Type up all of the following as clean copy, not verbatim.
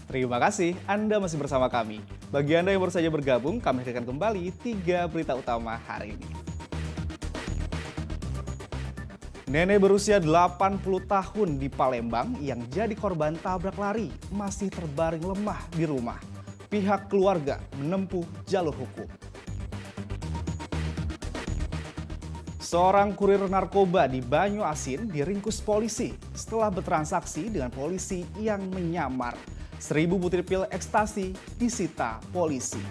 Terima kasih Anda masih bersama kami. Bagi Anda yang baru saja bergabung, kami hadirkan kembali 3 berita utama hari ini. Nenek berusia 80 tahun di Palembang yang jadi korban tabrak lari masih terbaring lemah di rumah. Pihak keluarga menempuh jalur hukum. Seorang kurir narkoba di Banyuasin diringkus polisi setelah bertransaksi dengan polisi yang menyamar. 1.000 butir pil ekstasi disita polisi.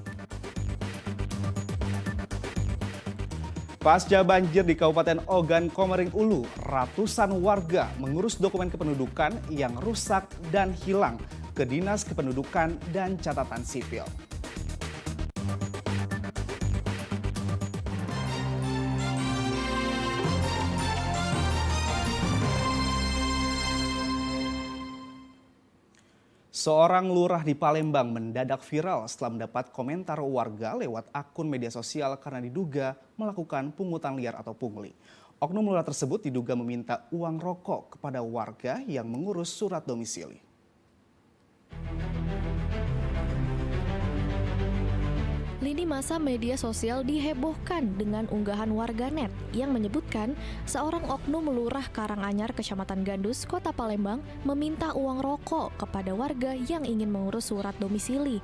Pasca banjir di Kabupaten Ogan Komering Ulu, ratusan warga mengurus dokumen kependudukan yang rusak dan hilang ke Dinas Kependudukan dan Catatan Sipil. Seorang lurah di Palembang mendadak viral setelah mendapat komentar warga lewat akun media sosial karena diduga melakukan pungutan liar atau pungli. Oknum lurah tersebut diduga meminta uang rokok kepada warga yang mengurus surat domisili. Lini masa media sosial dihebohkan dengan unggahan warganet yang menyebutkan seorang oknum lurah Karanganyar, Kecamatan Gandus, Kota Palembang meminta uang rokok kepada warga yang ingin mengurus surat domisili.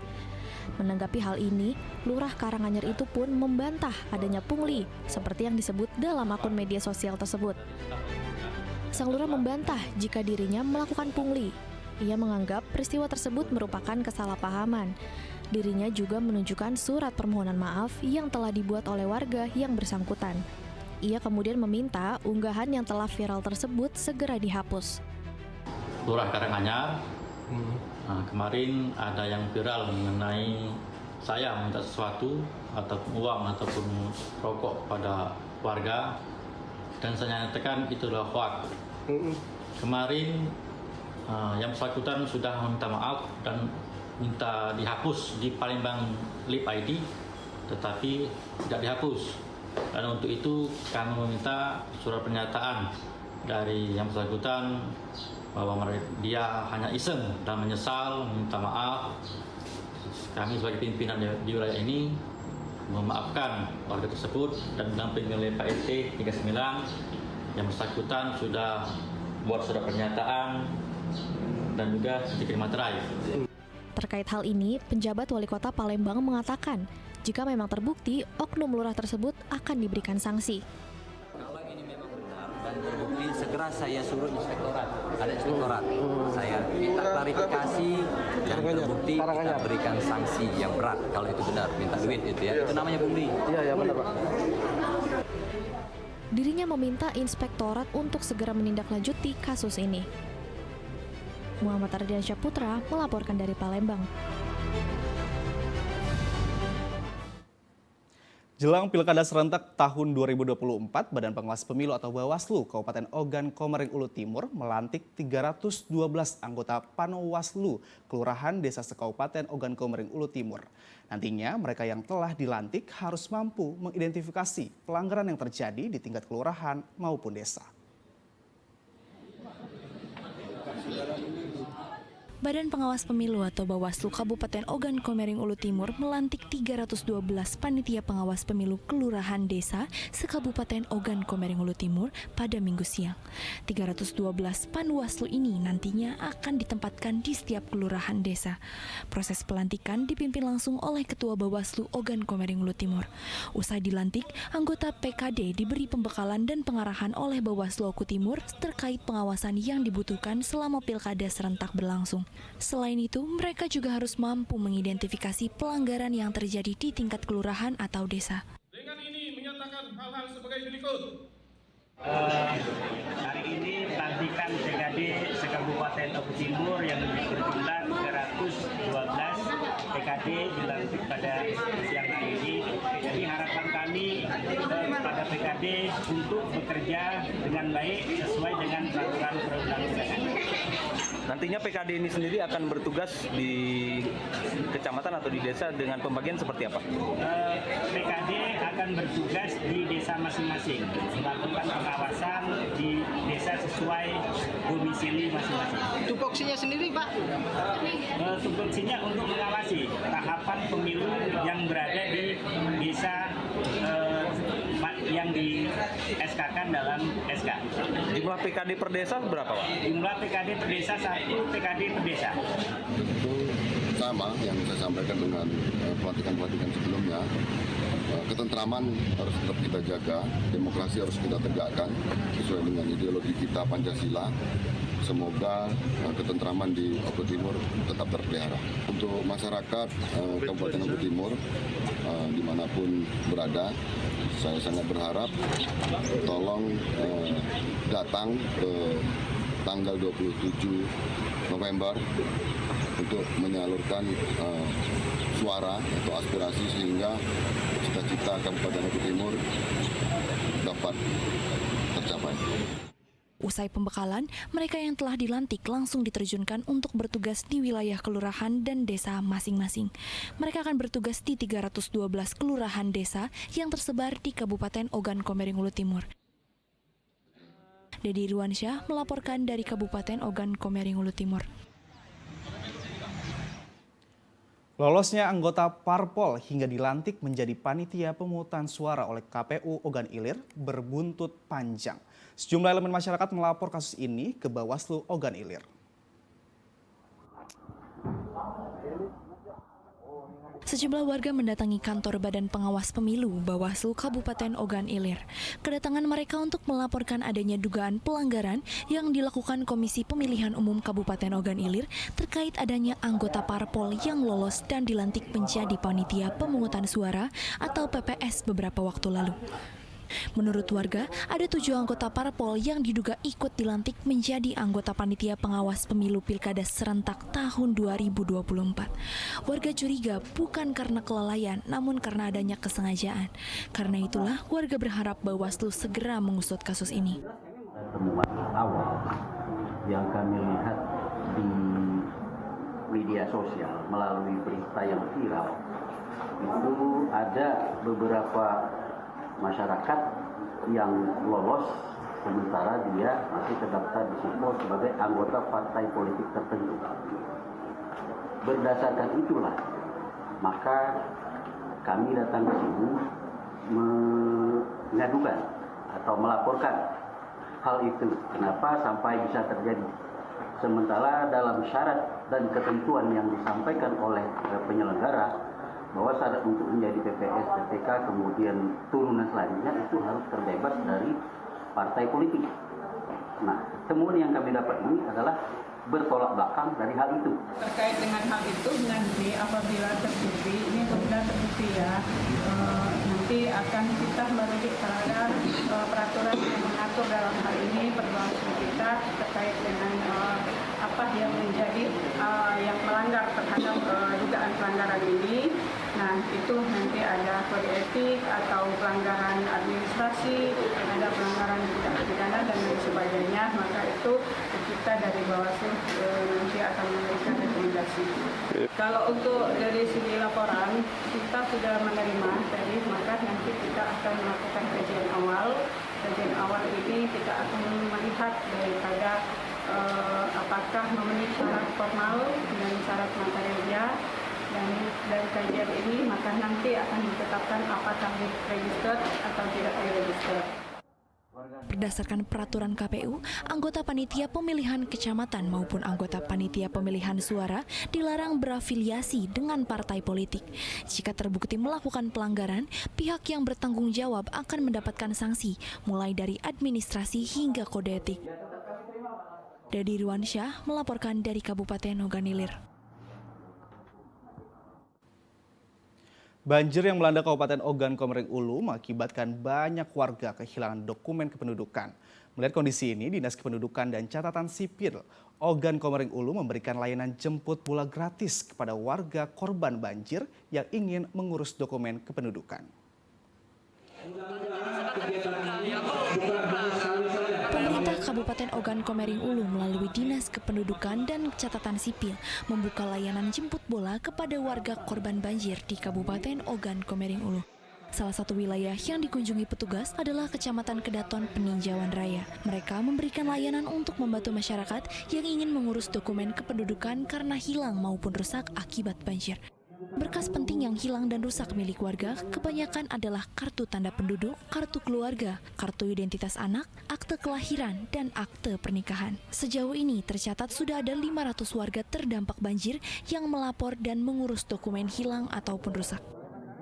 Menanggapi hal ini, lurah Karanganyar itu pun membantah adanya pungli seperti yang disebut dalam akun media sosial tersebut. Sang lurah membantah jika dirinya melakukan pungli. Ia menganggap peristiwa tersebut merupakan kesalahpahaman. Dirinya juga menunjukkan surat permohonan maaf yang telah dibuat oleh warga yang bersangkutan. Ia kemudian meminta unggahan yang telah viral tersebut segera dihapus. Lurah Karanganyar, kemarin ada yang viral mengenai saya minta sesuatu ataupun uang ataupun rokok pada warga dan saya nyatakan itu adalah hoax. Kemarin yang bersangkutan sudah minta maaf dan minta dihapus di Palembang Lip ID, tetapi tidak dihapus. Dan untuk itu kami meminta surat pernyataan dari yang bersangkutan bahwa dia hanya iseng dan menyesal, minta maaf. Kami sebagai pimpinan di wilayah ini memaafkan warga tersebut dan didampingi oleh Pak RT 39 yang bersangkutan sudah buat surat pernyataan dan juga sedikit materai. Terkait hal ini, penjabat Wali Kota Palembang mengatakan jika memang terbukti, oknum lurah tersebut akan diberikan sanksi. Kalau ini memang benar dan terbukti, segera saya suruh inspektorat. Ada inspektorat. Saya minta klarifikasi dan terbukti kita berikan sanksi yang berat. Kalau itu benar, minta duit itu ya. Itu namanya pungli. Iya benar Pak. Dirinya meminta inspektorat untuk segera menindaklanjuti kasus ini. Muhammad Ardiansyah Putra melaporkan dari Palembang. Jelang Pilkada Serentak tahun 2024, Badan Pengawas Pemilu atau Bawaslu Kabupaten Ogan Komering Ulu Timur melantik 312 anggota Panwaslu Kelurahan Desa Sekabupaten Ogan Komering Ulu Timur. Nantinya mereka yang telah dilantik harus mampu mengidentifikasi pelanggaran yang terjadi di tingkat kelurahan maupun desa. Badan Pengawas Pemilu atau Bawaslu Kabupaten Ogan Komering Ulu Timur melantik 312 panitia pengawas pemilu kelurahan desa sekabupaten Ogan Komering Ulu Timur pada Minggu siang. 312 panwaslu ini nantinya akan ditempatkan di setiap kelurahan desa. Proses pelantikan dipimpin langsung oleh Ketua Bawaslu Ogan Komering Ulu Timur. Usai dilantik, anggota PKD diberi pembekalan dan pengarahan oleh Bawaslu Oku Timur terkait pengawasan yang dibutuhkan selama Pilkada serentak berlangsung. Selain itu, mereka juga harus mampu mengidentifikasi pelanggaran yang terjadi di tingkat kelurahan atau desa. Dengan ini menyatakan hal-hal sebagai berikut. Hari ini pelantikan PKD se-Kabupaten Oku Timur yang berjumlah 312 PKD dilantik pada siang hari ini. Jadi harapan kami pada PKD untuk bekerja dengan baik sesuai dengan peraturan perundang-undangan. Nantinya PKD ini sendiri akan bertugas di kecamatan atau di desa dengan pembagian seperti apa? PKD akan bertugas di desa masing-masing, melakukan pengawasan di desa sesuai domisili masing-masing. Tupoksinya sendiri, Pak? Tupoksinya untuk mengawasi tahapan pemilu yang berada di desa yang di SK-kan dalam SK. Jumlah PKD per desa berapa, Pak? Jumlah PKD per desa 1 PKD per desa. Itu sama yang saya sampaikan dengan pelatihan-pelatihan sebelumnya. Ketentraman harus tetap kita jaga, demokrasi harus kita tegakkan sesuai dengan ideologi kita Pancasila. Semoga ketentraman di Ogo Timur tetap terpelihara. Untuk masyarakat Kabupaten Ogo Timur dimanapun berada, saya sangat berharap tolong datang ke tanggal 27 November untuk menyalurkan suara atau aspirasi sehingga cita-cita Kabupaten Ogo Timur dapat tercapai. Usai pembekalan, mereka yang telah dilantik langsung diterjunkan untuk bertugas di wilayah kelurahan dan desa masing-masing. Mereka akan bertugas di 312 kelurahan desa yang tersebar di Kabupaten Ogan Komering Ulu Timur. Dedi Irwansyah melaporkan dari Kabupaten Ogan Komering Ulu Timur. Lolosnya anggota parpol hingga dilantik menjadi panitia pemungutan suara oleh KPU Ogan Ilir berbuntut panjang. Sejumlah elemen masyarakat melapor kasus ini ke Bawaslu Ogan Ilir. Sejumlah warga mendatangi kantor Badan Pengawas Pemilu Bawaslu Kabupaten Ogan Ilir. Kedatangan mereka untuk melaporkan adanya dugaan pelanggaran yang dilakukan Komisi Pemilihan Umum Kabupaten Ogan Ilir terkait adanya anggota parpol yang lolos dan dilantik menjadi panitia pemungutan suara atau PPS beberapa waktu lalu. Menurut warga, ada 7 anggota parpol yang diduga ikut dilantik menjadi anggota panitia pengawas pemilu Pilkada serentak tahun 2024. Warga curiga bukan karena kelalaian, namun karena adanya kesengajaan. Karena itulah, warga berharap Bawaslu segera mengusut kasus ini. Temuan awal yang kami lihat di media sosial melalui berita yang viral, itu ada beberapa masyarakat yang lolos sementara dia masih terdaftar di sipol sebagai anggota partai politik tertentu. Berdasarkan itulah maka kami datang ke sini mengadukan atau melaporkan hal itu. Kenapa sampai bisa terjadi? Sementara dalam syarat dan ketentuan yang disampaikan oleh penyelenggara bahwa syarat untuk menjadi PPS, PPK, kemudian turunan selanjutnya itu harus terbebas dari partai politik. Nah, temuan yang kami dapat ini adalah bertolak belakang dari hal itu. Terkait dengan hal itu, nanti apabila terbukti, ini sudah terbukti ya, nanti akan kita merujuk terhadap peraturan yang mengatur dalam hal ini Bawaslu kita terkait dengan apa yang menjadi yang melanggar terhadap dugaan pelanggaran ini. Nah, itu nanti ada kode etik atau pelanggaran administrasi, ada pelanggaran tindak pidana dan lain sebagainya. Maka itu kita dari Bawaslu nanti akan memberikan rekomendasi. Kalau untuk dari segi laporan, kita sudah menerima tadi, maka nanti kita akan melakukan kajian awal. Kajian awal ini kita akan melihat daripada apakah memenuhi syarat formal dan syarat materialnya. Dan dari kajian ini maka nanti akan ditetapkan apakah register atau tidak register. Berdasarkan peraturan KPU, anggota panitia pemilihan kecamatan maupun anggota panitia pemilihan suara dilarang berafiliasi dengan partai politik. Jika terbukti melakukan pelanggaran, pihak yang bertanggung jawab akan mendapatkan sanksi, mulai dari administrasi hingga kode etik. Dedi Irwansyah melaporkan dari Kabupaten Ogan Ilir. Banjir yang melanda Kabupaten Ogan Komering Ulu mengakibatkan banyak warga kehilangan dokumen kependudukan. Melihat kondisi ini, Dinas Kependudukan dan Catatan Sipil Ogan Komering Ulu memberikan layanan jemput bola gratis kepada warga korban banjir yang ingin mengurus dokumen kependudukan. Kabupaten Ogan Komering Ulu melalui Dinas Kependudukan dan Catatan Sipil membuka layanan jemput bola kepada warga korban banjir di Kabupaten Ogan Komering Ulu. Salah satu wilayah yang dikunjungi petugas adalah Kecamatan Kedaton Peninjauan Raya. Mereka memberikan layanan untuk membantu masyarakat yang ingin mengurus dokumen kependudukan karena hilang maupun rusak akibat banjir. Berkas penting yang hilang dan rusak milik warga kebanyakan adalah kartu tanda penduduk, kartu keluarga, kartu identitas anak, akte kelahiran, dan akte pernikahan. Sejauh ini tercatat sudah ada 500 warga terdampak banjir yang melapor dan mengurus dokumen hilang ataupun rusak.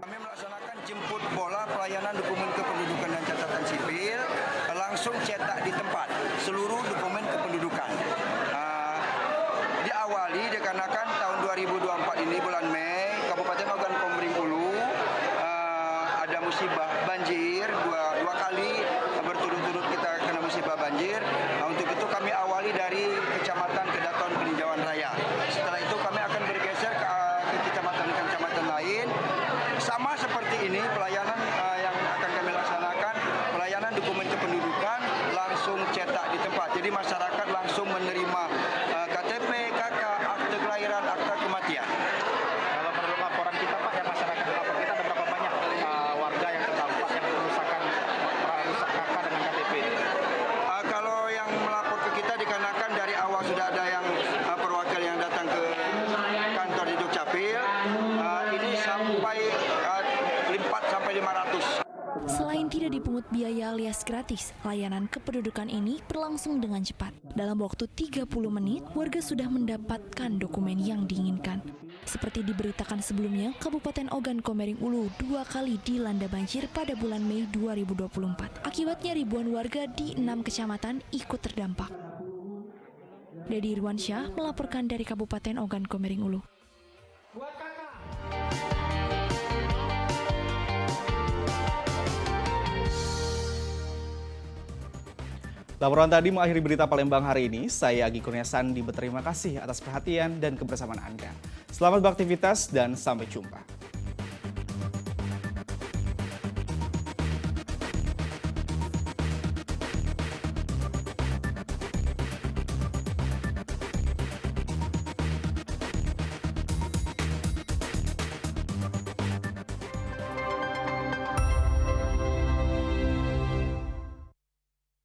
Kami melaksanakan jemput bola pelayanan dokumen kependudukan dan catatan sipil, langsung cetak di tempat seluruh dokumen kependudukan. Diawali dikarenakan tahun 2024 ini bulan Mei, Kabupaten Ogan Komering Ulu ada musibah banjir dua kali berturut-turut kita kena musibah banjir. Untuk itu kami awali dari Kecamatan Kedaton Peninjauan Raya. Setelah itu kami akan bergeser ke kecamatan lain. Sama seperti ini pelayanan yang akan kami laksanakan, pelayanan dokumen kependudukan langsung cetak di tempat. Jadi masyarakat langsung menerima KTP, KK, akte kelahiran, akte kematian. Kalau menurut laporan kita Pak, yang masyarakat lapor kita ada berapa banyak warga yang terdampak yang kerusakan rusak KK dengan KTP? Kalau yang melapor ke kita dikarenakan dari awal sudah ada yang perwakilan yang datang ke kantor di Dukcapil, ini sampai 400-500. Selain tidak dipungut biaya alias gratis, layanan kependudukan ini berlangsung dengan cepat. Dalam waktu 30 menit, warga sudah mendapatkan dokumen yang diinginkan. Seperti diberitakan sebelumnya, Kabupaten Ogan Komering Ulu 2 kali dilanda banjir pada bulan Mei 2024. Akibatnya ribuan warga di 6 kecamatan ikut terdampak. Dedi Irwansyah melaporkan dari Kabupaten Ogan Komering Ulu. Laporan tadi mengakhiri berita Palembang hari ini. Saya Agi Kurniasandi berterima kasih atas perhatian dan kebersamaan Anda. Selamat beraktivitas dan sampai jumpa.